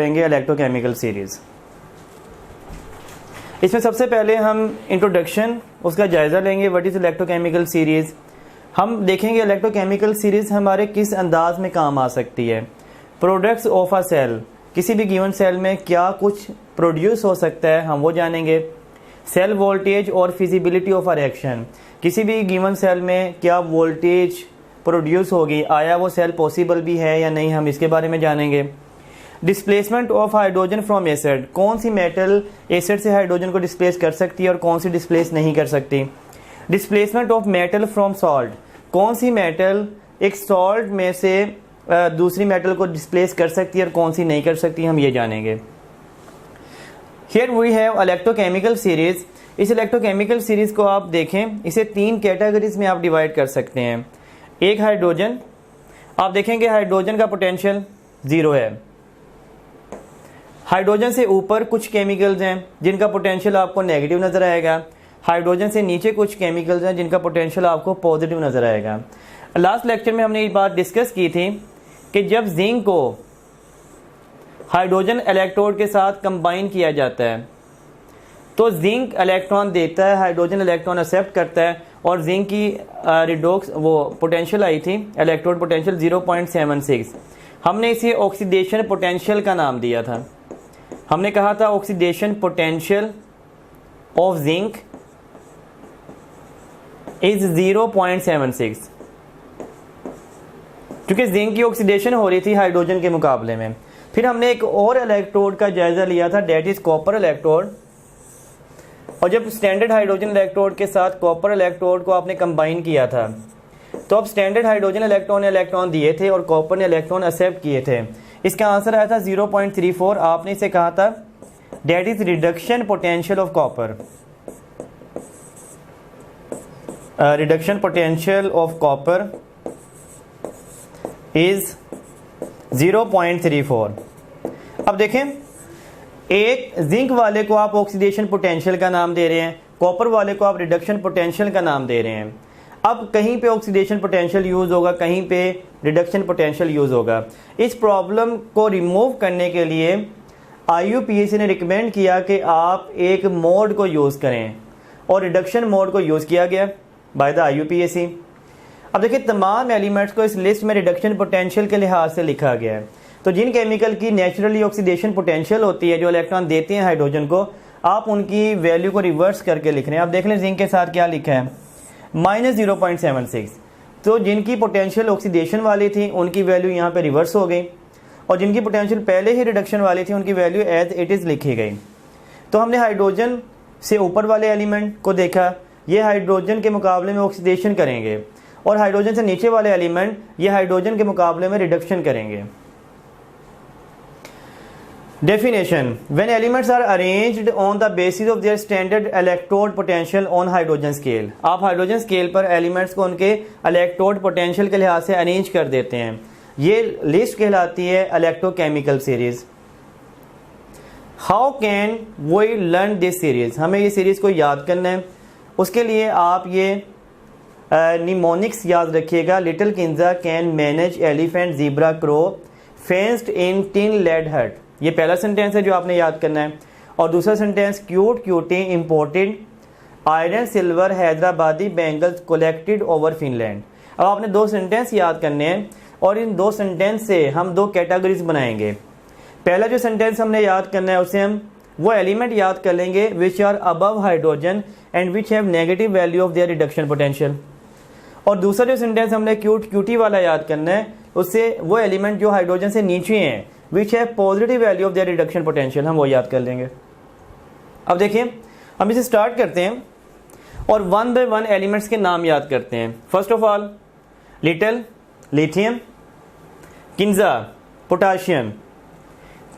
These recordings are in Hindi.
करेंगे इलेक्ट्रोकेमिकल सीरीज़। इसमें सबसे पहले हम इंट्रोडक्शन उसका जायज़ा लेंगे, व्हाट इज़ इलेक्ट्रोकेमिकल सीरीज़। हम देखेंगे इलेक्ट्रोकेमिकल सीरीज़ हमारे किस अंदाज में काम आ सकती है। प्रोडक्ट्स ऑफ अ सेल, किसी भी गिवन सेल में क्या कुछ प्रोड्यूस हो सकता है हम वो जानेंगे। सेल वोल्टेज और फिजिबिलिटी ऑफ अ रिएक्शन, किसी भी गिवन सेल में क्या वोल्टेज प्रोड्यूस होगी, आया वो सेल पॉसिबल भी है या नहीं, हम इसके बारे में जानेंगे। Displacement of hydrogen from acid, कौन सी मेटल एसिड से हाइड्रोजन को डिस्प्लेस कर सकती है और कौन सी डिस्प्लेस नहीं कर सकती। Displacement of metal from salt, कौन सी मेटल एक सॉल्ट में से दूसरी मेटल को डिस्प्लेस कर सकती है और कौन सी नहीं कर सकती, हम ये जानेंगे। Here we have electrochemical series. इस इलेक्ट्रोकेमिकल सीरीज को आप देखें, इसे 3 कैटेगरीज में आप डिवाइड कर सकते हैं। एक हाइड्रोजन, आप देखेंगे हाइड्रोजन का पोटेंशियल 0 है। हाइड्रोजन से ऊपर कुछ केमिकल्स हैं जिनका पोटेंशियल आपको नेगेटिव नजर आएगा। हाइड्रोजन से नीचे कुछ केमिकल्स हैं जिनका पोटेंशियल आपको पॉजिटिव नजर आएगा। लास्ट लेक्चर में हमने ये बात डिस्कस की थी कि जब जिंक को हाइड्रोजन इलेक्ट्रोड के साथ कंबाइन किया जाता है तो जिंक इलेक्ट्रॉन देता है, हाइड्रोजन इलेक्ट्रॉन एक्सेप्ट करता है, और जिंक की रिडॉक्स वो पोटेंशियल आई थी इलेक्ट्रोड पोटेंशियल 0.76। हमने इसे ऑक्सीडेशन पोटेंशियल का नाम दिया था। हमने कहा था oxidation potential of zinc is 0.76, क्योंकि जिंक की ऑक्सीडेशन हो रही थी हाइड्रोजन के मुकाबले में। फिर हमने एक और इलेक्ट्रोड का जायजा लिया था, डेट इज कॉपर इलेक्ट्रोड। और जब स्टैंडर्ड हाइड्रोजन इलेक्ट्रोड के साथ कॉपर इलेक्ट्रोड को आपने कंबाइन किया था तो अब स्टैंडर्ड हाइड्रोजन इलेक्ट्रॉन ने इलेक्ट्रॉन दिए थे और कॉपर ने इलेक्ट्रॉन एक्सेप्ट किए थे। इसका आंसर आया था 0.34। आपने इसे कहा था that is reduction potential of copper. Reduction potential of copper is 0.34। अब देखें, एक जिंक वाले को आप ऑक्सीडेशन पोटेंशियल का नाम दे रहे हैं, कॉपर वाले को आप रिडक्शन पोटेंशियल का नाम दे रहे हैं। अब कहीं पे ऑक्सीडेशन पोटेंशियल यूज होगा, कहीं पे रिडक्शन पोटेंशियल यूज होगा। इस प्रॉब्लम को रिमूव करने के लिए IUPAC ने रिकमेंड किया कि आप एक मोड को यूज करें और रिडक्शन मोड को यूज किया गया बाय द IUPAC। अब देखिए, तमाम एलिमेंट्स को इस लिस्ट में रिडक्शन पोटेंशियल के लिहाज से लिखा गया है। तो जिन केमिकल की नेचुरली ऑक्सीडेशन पोटेंशियल होती है, जो इलेक्ट्रॉन देते हैं हाइड्रोजन को, आप उनकी वैल्यू को रिवर्स करके लिख रहे हैं। आप देख लें जिंक के साथ क्या लिखा है, -0.76। तो जिनकी पोटेंशियल ऑक्सीडेशन वाली थी उनकी वैल्यू यहाँ पे रिवर्स हो गई, और जिनकी पोटेंशियल पहले ही रिडक्शन वाली थी उनकी वैल्यू एज इट इज़ लिखी गई। तो हमने हाइड्रोजन से ऊपर वाले एलिमेंट को देखा, ये हाइड्रोजन के मुकाबले में ऑक्सीडेशन करेंगे, और हाइड्रोजन से नीचे वाले एलिमेंट ये हाइड्रोजन के मुकाबले में रिडक्शन करेंगे। Definition, when elements are arranged on the basis of their standard electrode potential on hydrogen scale. आप हाइड्रोजन स्केल पर एलिमेंट्स को उनके इलेक्ट्रोड पोटेंशियल के लिहाज से अरेंज कर देते हैं। ये लिस्ट कहलाती है electrochemical series. How can we learn this series, हमें ये सीरीज को याद करना है। उसके लिए आप ये निमोनिक्स याद रखिएगा। Little Kinza can manage elephant zebra crow fenced in tin lead hut, ये पहला सेंटेंस है जो आपने याद करना है। और दूसरा sentence, cute cutie imported iron silver Hyderabadi bangles collected over Finland. अब आपने 2 सेंटेंस याद करने हैं और इन 2 सेंटेंस से हम 2 कैटेगरीज बनाएंगे। पहला जो सेंटेंस हमने याद करना है उसे हम वो एलिमेंट याद कर लेंगे which are above hydrogen and which have negative value of their reduction potential. और दूसरा जो सेंटेंस हमने क्यूट क्यूटी वाला याद करना है, उससे वो एलिमेंट जो हाइड्रोजन से नीचे हैं विच है positive value of their reduction potential, हम वो याद कर लेंगे। अब देखिए, हम इसे स्टार्ट करते हैं और 1 बाय 1 एलिमेंट्स के नाम याद करते हैं। First of all, little lithium, Kinza potassium,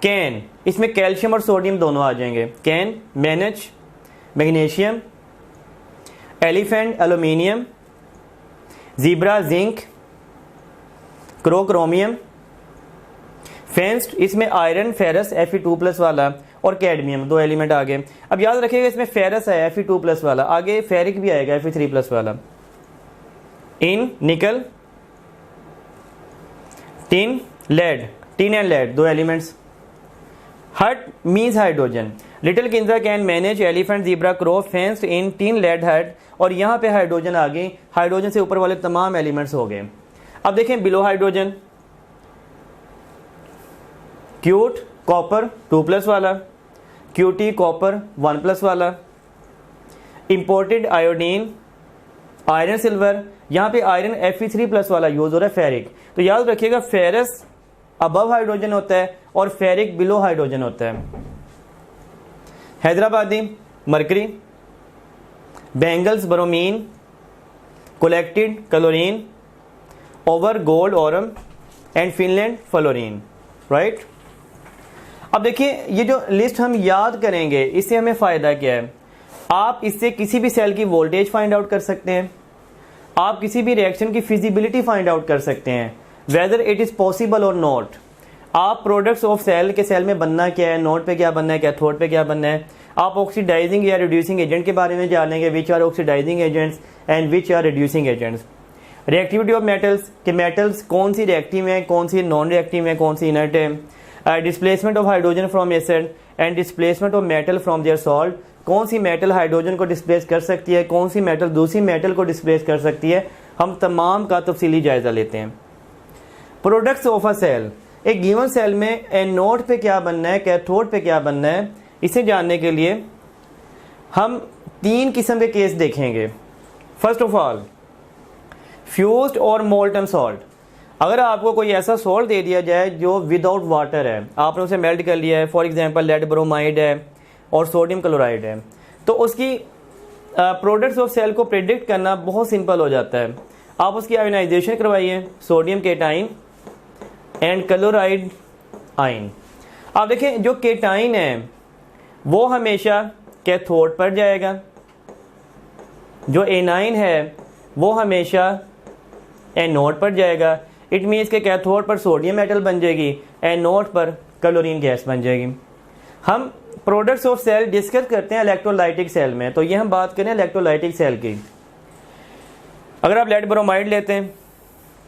can, इसमें कैल्शियम और सोडियम दोनों आ जाएंगे, can manage magnesium, elephant aluminium, zebra zinc, crow chromium, fenced इसमें आयरन फेरस Fe2+ वाला, और कैडमियम, 2 एलिमेंट आ गए। अब याद रखिएगा इसमें फेरस है Fe2+ वाला, आगे फेरिक भी आएगा Fe3+ वाला। In nickel, tin lead, tin and lead 2 elements. Hut means hydrogen. Little Kinza can manage elephant zebra crow fenced in 3 lead hut, और यहाँ पे हाइड्रोजन आ गई, हाइड्रोजन से ऊपर वाले तमाम एलिमेंट्स हो गए। अब देखें बिलो हाइड्रोजन, क्यूट कॉपर 2+ वाला, क्यूटी कॉपर 1+ वाला, इंपोर्टेड आयोडीन आयरन सिल्वर, यहाँ पे आयरन Fe3+ वाला यूज हो रहा है, फेरिक। तो याद रखिएगा फेरस अबव हाइड्रोजन होता है और फेरिक बिलो हाइड्रोजन होता है। Hyderabadi mercury, Bengals bromine, collected chlorine, over gold aurum and Finland fluorine, right. अब देखिए ये जो लिस्ट हम याद करेंगे इससे हमें फ़ायदा क्या है, आप इससे किसी भी सेल की वोल्टेज फाइंड आउट कर सकते हैं, आप किसी भी रिएक्शन की फिजिबिलिटी फाइंड आउट कर सकते हैं, वेदर इट इज़ पॉसिबल और नॉट। आप प्रोडक्ट्स ऑफ सेल के सेल में बनना क्या है, नोड पे क्या बनना है, कैथोड पे क्या बनना है। आप ऑक्सीडाइजिंग या रिड्यूसिंग एजेंट के बारे में जानेंगे, which are oxidising agents and which are reducing agents. Reactivity of metals, कि मेटल्स कौन सी रिएक्टिव है, कौन सी नॉन रिएक्टिव है, कौन सी इनर्ट है। Displacement of hydrogen from acid and displacement of metal from their salt, कौन सी मेटल हाइड्रोजन को डिस्प्लेस कर सकती है, कौन सी मेटल दूसरी मेटल को डिस्प्लेस कर सकती है, हम तमाम का तफसीली जायजा लेते हैं। प्रोडक्ट्स ऑफ अ सेल, एक गिवन सेल में एनोड पे क्या बनना है, कैथोड पे क्या बनना है, इसे जानने के लिए हम 3 किस्म के केस देखेंगे। फर्स्ट ऑफ ऑल फ्यूज्ड और मोल्टन सॉल्ट। अगर आपको कोई ऐसा सॉल्ट दे दिया जाए जो विदाउट वाटर है, आपने उसे मेल्ट कर लिया है, फॉर एग्जांपल लेड ब्रोमाइड है और सोडियम क्लोराइड है, तो उसकी प्रोडक्ट्स ऑफ सेल को प्रेडिक्ट करना बहुत सिंपल हो जाता है। आप उसकी आयोनाइजेशन करवाइए, sodium cation and chloride ion. आप देखें जो केटाइन है वो हमेशा कैथोड पर जाएगा, जो एनाइन है वो हमेशा एनोड पर जाएगा। इट मीन्स के कैथोड पर सोडियम मेटल बन जाएगी, एनोड पर क्लोरीन गैस बन जाएगी। हम प्रोडक्ट्स ऑफ सेल डिस्कस करते हैं इलेक्ट्रोलाइटिक सेल में, तो ये हम बात करें इलेक्ट्रोलाइटिक सेल की। अगर आप लेड ब्रोमाइड लेते हैं,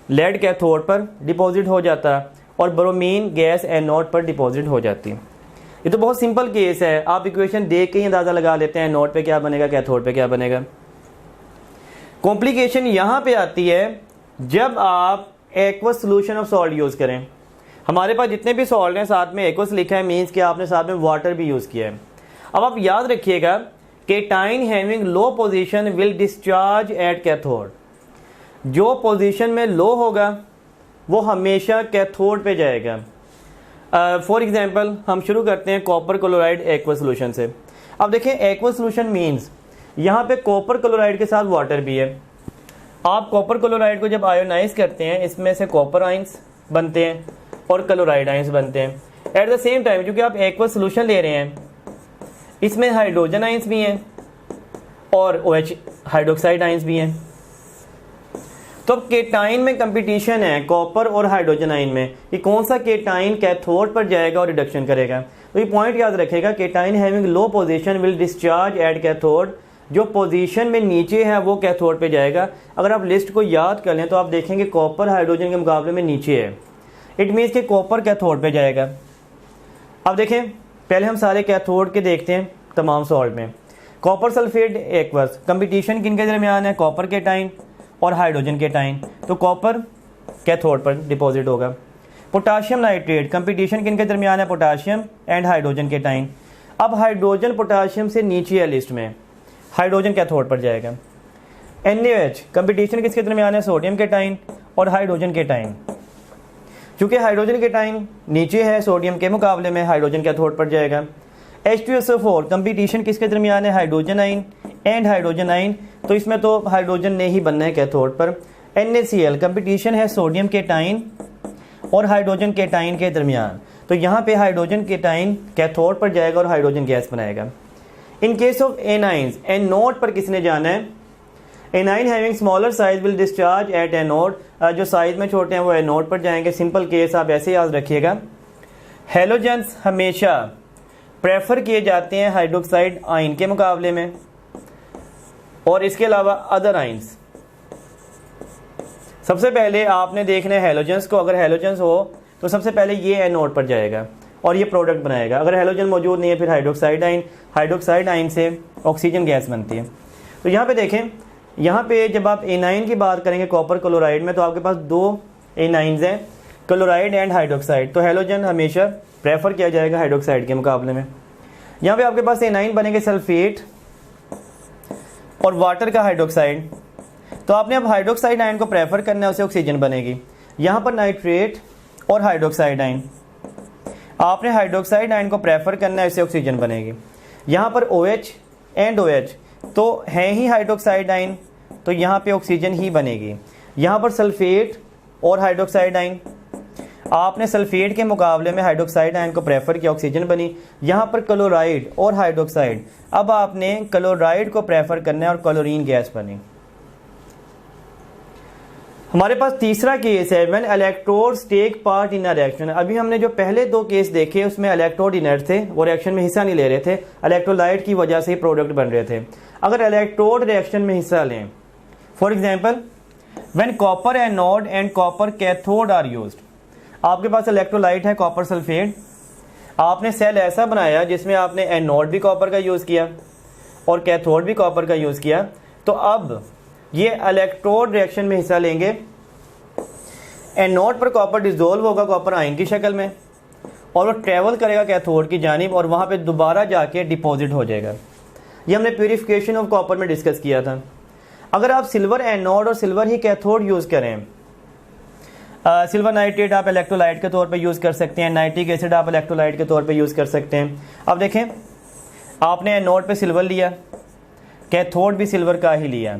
लेड कैथोड पर डिपॉजिट हो जाता और ब्रोमीन गैस एनोड पर डिपॉजिट हो जाती। ये तो बहुत सिंपल केस है, आप इक्वेशन देख के ही अंदाज़ा लगा लेते हैं एनोड पे क्या बनेगा, कैथोड पे क्या बनेगा। कॉम्प्लिकेशन यहाँ पे आती है जब आप aqueous solution of salt use करें। हमारे पास जितने भी सॉल्ट हैं साथ में एक्वस लिखा है, मीन्स कि आपने साथ में वाटर भी यूज़ किया है। अब आप याद रखिएगा cation having low position will discharge at cathode. जो पोजीशन में लो होगा वो हमेशा कैथोड पे जाएगा। फॉर एग्जांपल हम शुरू करते हैं कॉपर क्लोराइड एक्वस सोल्यूशन से। अब देखें एक्वस सोल्यूशन मीन्स यहाँ पे कॉपर क्लोराइड के साथ वाटर भी है। आप कॉपर क्लोराइड को जब आयोनाइज करते हैं इसमें से कॉपर आइंस बनते हैं और क्लोराइड आइंस बनते हैं। एट द सेम टाइम क्योंकि आप एक्वस सोल्यूशन ले रहे हैं इसमें हाइड्रोजन आइंस भी हैं और OH हाइड्रोक्साइड आइंस भी हैं। तो अब केटाइन में कंपटीशन है कॉपर और हाइड्रोजन आयन में कि कौन सा केटाइन कैथोड पर जाएगा और रिडक्शन करेगा। तो ये पॉइंट याद रखेगा, cation having low position will discharge at cathode. जो पोजीशन में नीचे है वो कैथोड पे जाएगा। अगर आप लिस्ट को याद कर लें तो आप देखेंगे कॉपर हाइड्रोजन के मुकाबले में नीचे है, इट मीन्स कि कॉपर कैथोड पे जाएगा। अब देखें पहले हम सारे कैथोड के देखते हैं तमाम सॉल्ट में। कॉपर सल्फेट एक्वस, कंपटीशन किन के दरमियान है, कॉपर केटाइन और हाइड्रोजन केटाइन, तो कॉपर कैथोड पर डिपॉजिट होगा। पोटाशियम नाइट्रेट, कंपटीशन किन के दरमियान है, पोटाशियम एंड हाइड्रोजन केटाइन। अब हाइड्रोजन पोटाशियम से नीचे है लिस्ट में, हाइड्रोजन कैथोड पर जाएगा। NaOH, कंपटीशन किसके दरमियान है, सोडियम केटाइन और हाइड्रोजन केटाइन। चूंकि हाइड्रोजन केटाइन नीचे है सोडियम के मुकाबले में, हाइड्रोजन कैथोड पर जाएगा। H2SO4, कंपटीशन किसके दरमियान है, हाइड्रोजन आइन एंड हाइड्रोजन आइन, तो इसमें तो हाइड्रोजन ने ही बनना है कैथोड पर। NaCl, कंपटीशन है सोडियम केटाइन और हाइड्रोजन केटाइन के दरमियान, तो यहाँ पे हाइड्रोजन केटाइन कैथोड पर जाएगा और हाइड्रोजन गैस बनाएगा। In case of anions, anode पर किसने जाना है, A9 having smaller size will discharge at anode, जो साइज में छोटे हैं वो एनोड पर जाएंगे। सिंपल केस आप ऐसे याद रखिएगा। हेलोजेंस हमेशा प्रेफर किए जाते हैं हाइड्रोक्साइड आइन के मुकाबले में, और इसके अलावा अदर आइंस। सबसे पहले आपने देखना है हेलोजेंस को, अगर हेलोजेंस हो तो सबसे पहले ये एनोड पर जाएगा और ये प्रोडक्ट बनाएगा। अगर हैलोजन मौजूद नहीं है फिर हाइड्रोक्साइड आइन, हाइड्रोक्साइड आइन से ऑक्सीजन गैस बनती है। तो यहाँ पे देखें, यहाँ पे जब आप एनाइन की बात करेंगे कॉपर क्लोराइड में, तो आपके पास दो एनाइंस हैं, क्लोराइड एंड हाइड्रोक्साइड। तो हैलोजन हमेशा प्रेफर किया जाएगा हाइड्रोक्साइड के मुकाबले में। यहाँ पे आपके पास एनाइन बनेंगे सल्फेट और वाटर का हाइड्रोक्साइड। तो आपने अब हाइड्रोक्साइड आयन को प्रेफर करना है, उसे ऑक्सीजन बनेगी। यहाँ पर नाइट्रेट और हाइड्रोक्साइड आयन, आपने हाइड्रोक्साइड आयन को प्रेफर करना है, उसे ऑक्सीजन बनेगी। यहाँ पर OH एंड OH तो है ही हाइड्रोक्साइड आयन, तो यहाँ पे ऑक्सीजन ही बनेगी। यहाँ पर सल्फेट और हाइड्रोक्साइड आयन, आपने सल्फेट के मुकाबले में हाइड्रोक्साइड आयन को प्रेफर किया, ऑक्सीजन बनी। यहाँ पर क्लोराइड और हाइड्रोक्साइड, अब आपने क्लोराइड को प्रेफर करना है और क्लोरीन गैस बनी। हमारे पास तीसरा केस है when electrodes take part in a reaction. अभी हमने जो पहले दो केस देखे उसमें इलेक्ट्रोड इनर्ट थे, वो रिएक्शन में हिस्सा नहीं ले रहे थे, इलेक्ट्रोलाइट की वजह से ही प्रोडक्ट बन रहे थे। अगर इलेक्ट्रोड रिएक्शन में हिस्सा लें, for example when copper anode and copper cathode are used, आपके पास इलेक्ट्रोलाइट है कॉपर सल्फेट, आपने सेल ऐसा बनाया जिसमें आपने एनोड भी कॉपर का यूज़ किया और कैथोड भी कॉपर का यूज़ किया। तो अब ये इलेक्ट्रोड रिएक्शन में हिस्सा लेंगे, एनोड पर कॉपर डिसोल्व होगा कॉपर आयन की शक्ल में और वो ट्रेवल करेगा कैथोड की जानिब और वहाँ पे दोबारा जाके डिपॉजिट हो जाएगा। ये हमने प्यूरिफिकेशन ऑफ कॉपर में डिस्कस किया था। अगर आप सिल्वर एनोड और सिल्वर ही कैथोड यूज़ करें, सिल्वर नाइट्रेट आप इलेक्ट्रोलाइट के तौर पे यूज़ कर सकते हैं, नाइट्रिक एसिड आप इलेक्ट्रोलाइट के तौर पे यूज़ कर सकते हैं। अब देखें, आपने एनोड पे सिल्वर लिया, कैथोड भी सिल्वर का ही लिया,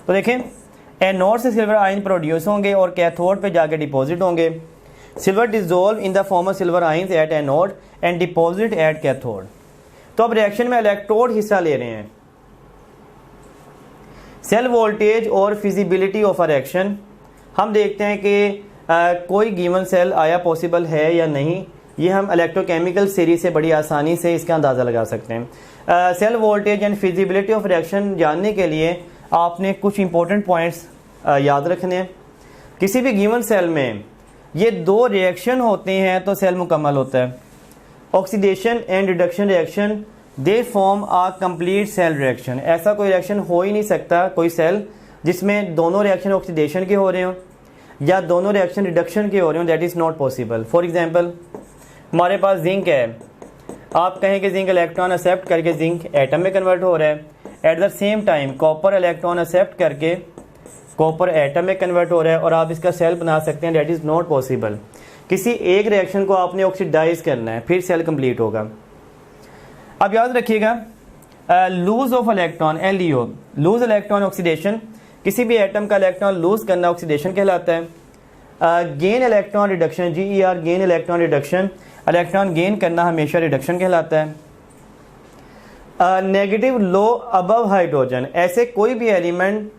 तो देखें एनोड से सिल्वर आयन प्रोड्यूस होंगे और कैथोड पे जाके डिपॉजिट होंगे। Silver dissolve in the form of silver ions at anode and deposit at cathode. तो अब रिएक्शन में इलेक्ट्रोड हिस्सा ले रहे हैं। सेल वोल्टेज और फिजिबिलिटी ऑफ अ रिएक्शन, हम देखते हैं कि कोई गिवन सेल आया पॉसिबल है या नहीं, ये हम इलेक्ट्रोकेमिकल सीरीज से बड़ी आसानी से इसका अंदाज़ा लगा सकते हैं। Cell voltage and feasibility of reaction जानने के लिए आपने कुछ इंपॉर्टेंट पॉइंट्स याद रखने हैं। किसी भी गिवन सेल में ये दो रिएक्शन होते हैं तो सेल मुकम्मल होता है। Oxidation and reduction reaction, they form a complete cell reaction. ऐसा कोई रिएक्शन हो ही नहीं सकता कोई सेल जिसमें दोनों रिएक्शन ऑक्सीडेशन के हो रहे हों या दोनों रिएक्शन रिडक्शन के हो रहे हों, that is not possible. For example हमारे पास जिंक है, आप कहें कि जिंक इलेक्ट्रॉन एक्सेप्ट करके जिंक एटम में कन्वर्ट हो रहा है, at the same time copper electron accept करके कॉपर एटम में कन्वर्ट हो रहा है और आप इसका सेल बना सकते हैं, दैट इज़ नॉट पॉसिबल। किसी एक रिएक्शन को आपने ऑक्सीडाइज करना है फिर सेल कंप्लीट होगा। अब याद रखिएगा lose of electron, LEO, lose electron oxidation, किसी भी एटम का इलेक्ट्रॉन लूज करना ऑक्सीडेशन कहलाता है। Gain electron reduction, GER, gain electron reduction, electron gain करना हमेशा रिडक्शन कहलाता है। नेगेटिव लो अबव हाइड्रोजन, ऐसे कोई भी एलिमेंट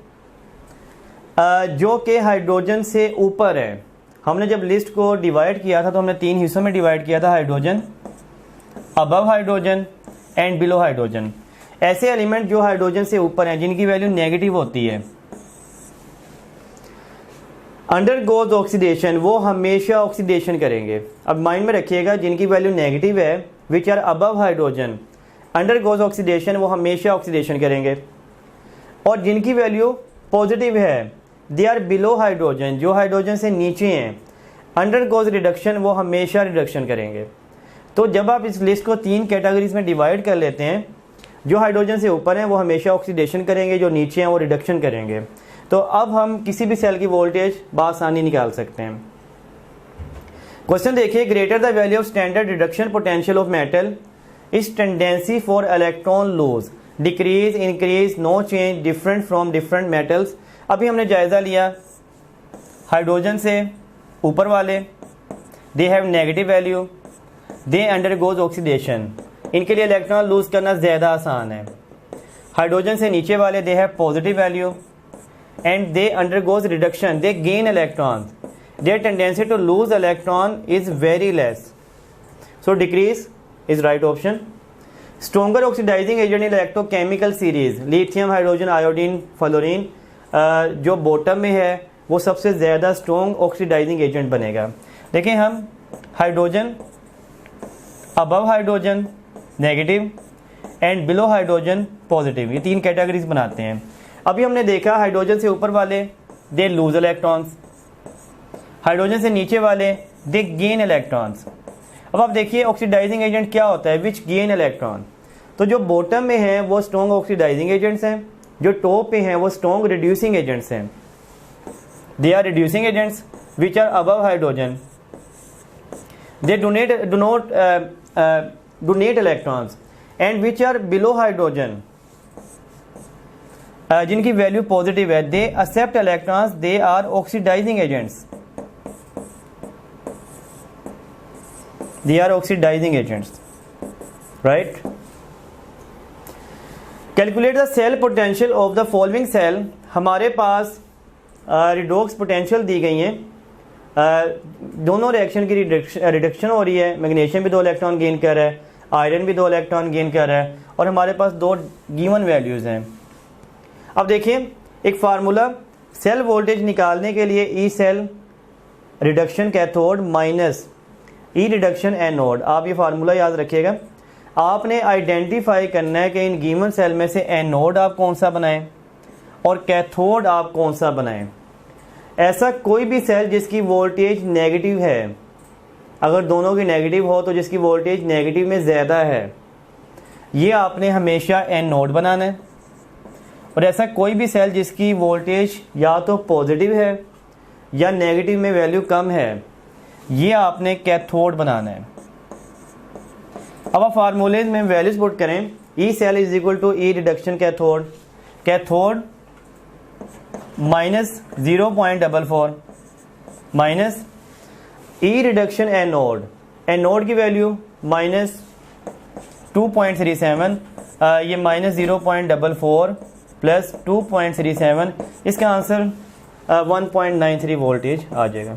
जो कि हाइड्रोजन से ऊपर है। हमने जब लिस्ट को डिवाइड किया था तो हमने 3 हिस्सों में डिवाइड किया था, hydrogen, above hydrogen and below hydrogen. ऐसे एलिमेंट जो हाइड्रोजन से ऊपर हैं जिनकी वैल्यू नेगेटिव होती है, अंडरगोज ऑक्सीडेशन, वो हमेशा ऑक्सीडेशन करेंगे। अब माइंड में रखिएगा, जिनकी वैल्यू नेगेटिव है which are above hydrogen, undergoes oxidation, वो हमेशा ऑक्सीडेशन करेंगे। और जिनकी वैल्यू पॉजिटिव है दे आर बिलो हाइड्रोजन, जो हाइड्रोजन से नीचे हैं, अंडरगोज रिडक्शन, वो हमेशा रिडक्शन करेंगे। तो जब आप इस लिस्ट को 3 कैटेगरीज में डिवाइड कर लेते हैं, जो हाइड्रोजन से ऊपर हैं वो हमेशा ऑक्सीडेशन करेंगे, जो नीचे हैं वो रिडक्शन करेंगे। तो अब हम किसी भी सेल की वोल्टेज बआसानी निकाल सकते हैं। क्वेश्चन देखिए, greater the value of standard reduction potential of metal is tendency for electron lose, decrease, increase, no change, different from different metals. अभी हमने जायजा लिया हाइड्रोजन से ऊपर वाले, they have negative value, they undergoes oxidation, इनके लिए इलेक्ट्रॉन लूज करना ज़्यादा आसान है। हाइड्रोजन से नीचे वाले they have positive value and they undergoes reduction, they gain electron, their tendency to lose electron is very less, so decrease is right option. Stronger oxidising agent in electrochemical series, lithium, hydrogen, iodine, fluorine, जो बॉटम में है वो सबसे ज़्यादा स्ट्रॉन्ग ऑक्सीडाइजिंग एजेंट बनेगा। देखें हम hydrogen above hydrogen negative and below hydrogen positive, ये 3 कैटेगरीज बनाते हैं। अभी हमने देखा हाइड्रोजन से ऊपर वाले दे लूज इलेक्ट्रॉन्स, हाइड्रोजन से नीचे वाले दे गेन इलेक्ट्रॉन्स। अब आप देखिए ऑक्सीडाइजिंग एजेंट क्या होता है, विच गेन इलेक्ट्रॉन। तो जो बॉटम में है वो स्ट्रॉन्ग ऑक्सीडाइजिंग एजेंट्स हैं, जो टॉप पे हैं वो स्ट्रॉन्ग रिड्यूसिंग एजेंट्स हैं। They are reducing agents which are above hydrogen, they donate electrons and which are below hydrogen, जिनकी वैल्यू पॉजिटिव है, they accept electrons, they are oxidising agents, they are oxidising agents, right. Calculate the cell potential of the following cell. हमारे पास रिडॉक्स पोटेंशियल दी गई हैं, दोनों रिएक्शन की रिडक्शन हो रही है, मैग्नीशियम भी 2 इलेक्ट्रॉन गेन कर रहा है, आयरन भी 2 इलेक्ट्रॉन गेन कर रहा है, और हमारे पास 2 गिवन वैल्यूज़ हैं। अब देखिए एक फार्मूला, सेल वोल्टेज निकालने के लिए E cell reduction cathode minus E reduction anode. आप ये फार्मूला याद रखिएगा। आपने आइडेंटिफाई करना है कि इन गिवन सेल में से एनोड आप कौन सा बनाएं और कैथोड आप कौन सा बनाएं। ऐसा कोई भी सेल जिसकी वोल्टेज नेगेटिव है, अगर दोनों की नेगेटिव हो तो जिसकी वोल्टेज नेगेटिव में ज़्यादा है, ये आपने हमेशा एनोड बनाना है। और ऐसा कोई भी सेल जिसकी वोल्टेज या तो पॉजिटिव है या नेगेटिव में वैल्यू कम है, ये आपने कैथोड बनाना है। अब आप फार्मूलेज में वैल्यूज पुट करें, E cell is equal to E reduction cathode, cathode minus 0.44 minus E reduction anode, anode की वैल्यू माइनस 2.37, ये माइनस 0.44 प्लस 2.37, इसका आंसर 1.93 वोल्टेज आ जाएगा।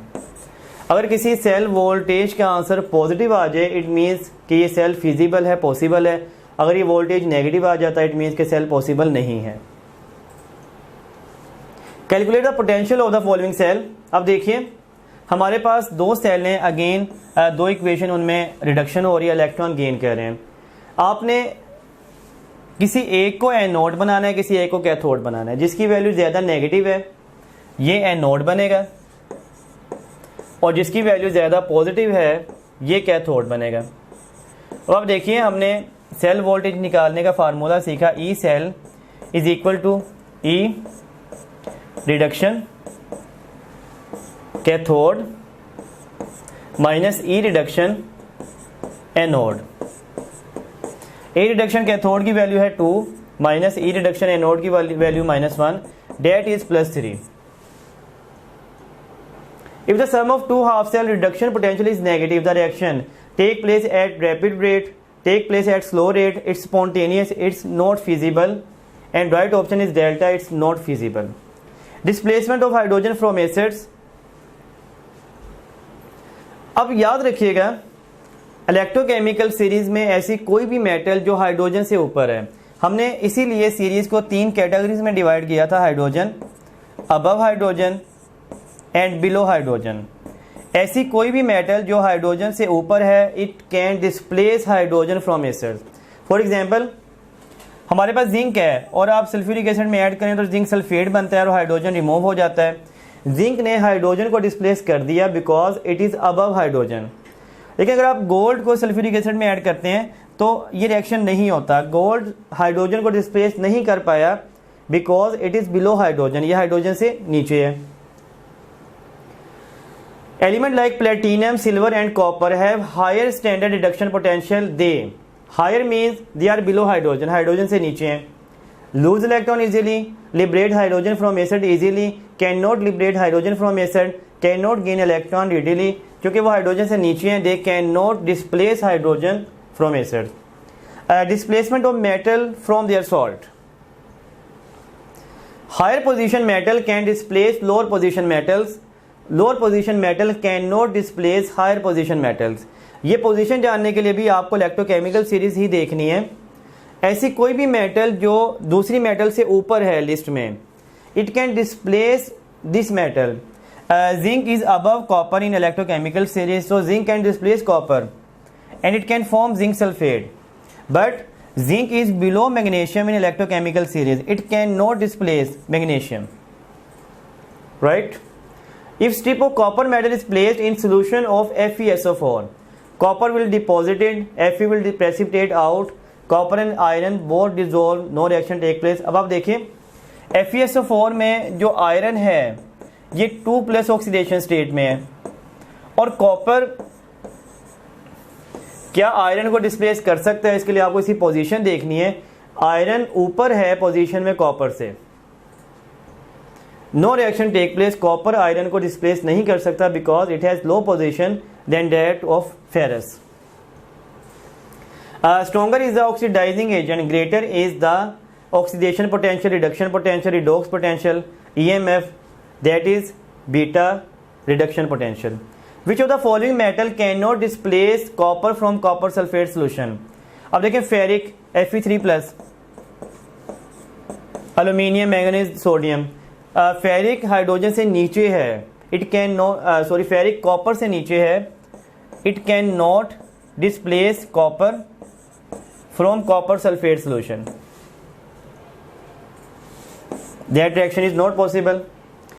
अगर किसी सेल वोल्टेज का आंसर पॉजिटिव आ जाए, इट मीन्स कि ये सेल फिजिबल है, पॉसिबल है। अगर ये वोल्टेज नेगेटिव आ जाता है, इट मीन्स कि सेल पॉसिबल नहीं है। Calculate the potential of the following cell. अब देखिए हमारे पास 2 सेल हैं, अगेन 2 इक्वेशन, उनमें रिडक्शन हो रही है, इलेक्ट्रॉन गेन कर रहे हैं। आपने किसी एक को एनोड बनाना है, किसी एक को कैथोड बनाना है। जिसकी वैल्यू ज़्यादा नेगेटिव है ये एनोड बनेगा, और जिसकी वैल्यू ज़्यादा पॉजिटिव है ये कैथोड बनेगा। अब देखिए हमने सेल वोल्टेज निकालने का फार्मूला सीखा, E cell is equal to E reduction cathode minus E reduction anode. E reduction cathode की वैल्यू है 2 माइनस ई रिडक्शन एनोड की value -1, that is +3। If the sum of 2 half cell reduction potential is negative, the reaction take place at rapid rate, take place at slow rate, it's spontaneous, it's not feasible, and right option is delta, it's not feasible. Displacement of hydrogen from acids. अब याद रखिएगा इलेक्ट्रोकेमिकल सीरीज में ऐसी कोई भी मेटल जो हाइड्रोजन से ऊपर है, हमने इसीलिए सीरीज को 3 कैटेगरीज में डिवाइड किया था, hydrogen, above hydrogen and below hydrogen. ऐसी कोई भी मेटल जो हाइड्रोजन से ऊपर है, it can displace hydrogen from acid. For example हमारे पास जिंक है और आप सल्फ्यूरिक एसिड में ऐड करें तो जिंक सल्फेट बनता है और हाइड्रोजन रिमूव हो जाता है। जिंक ने हाइड्रोजन को डिस्प्लेस कर दिया because it is above hydrogen. लेकिन अगर आप गोल्ड को सल्फ्यूरिक एसिड में ऐड करते हैं तो ये रिएक्शन नहीं होता, गोल्ड हाइड्रोजन को डिस्प्लेस नहीं कर पाया because it is below hydrogen, ये हाइड्रोजन से नीचे है। Element like platinum, silver and copper have higher standard reduction potential. They higher means they are below hydrogen, hydrogen से नीचे हैं। Lose electron easily, liberate hydrogen from acid easily, cannot liberate hydrogen from acid, cannot gain electron readily, क्योंकि वो हाइड्रोजन से नीचे हैं। They cannot displace hydrogen from acid. Displacement of metal from their salt. Higher position metal can displace lower position metals. Lower position metal can not displace higher position metals. ये पोजीशन जानने के लिए भी आपको इलेक्ट्रोकेमिकल सीरीज ही देखनी है। ऐसी कोई भी मेटल जो दूसरी मेटल से ऊपर है लिस्ट में, it can displace this metal. Zinc is above copper in electrochemical series, so zinc can displace copper and it can form zinc sulfate. But zinc is below magnesium in electrochemical series. It cannot displace magnesium. Right? If strip of copper metal is placed in solution of FeSO4, copper will deposit it, Fe will precipitate out, copper and iron both dissolve, no reaction take place. अब आप देखिए FeSO4 में जो आयरन है ये 2+ ऑक्सीडेशन स्टेट में है, और कॉपर क्या आयरन को डिस्प्लेस कर सकता है? इसके लिए आपको इसकी पोजीशन देखनी है। आयरन ऊपर है पोजीशन में कॉपर से, no reaction take place, copper iron को डिस्प्लेस नहीं कर सकता because it has low position than that of ferrous. Stronger is the oxidising agent, greater is the oxidation potential, reduction potential, redox potential, EMF, that is beta reduction potential. Which of the following metal can not displace copper from copper sulphate solution? अब देखें ferric Fe3+, aluminium, manganese, sodium. Ferric hydrogen से नीचे है, it can not, sorry ferric copper से नीचे है, it can not displace copper from copper sulphate solution, that reaction is not possible.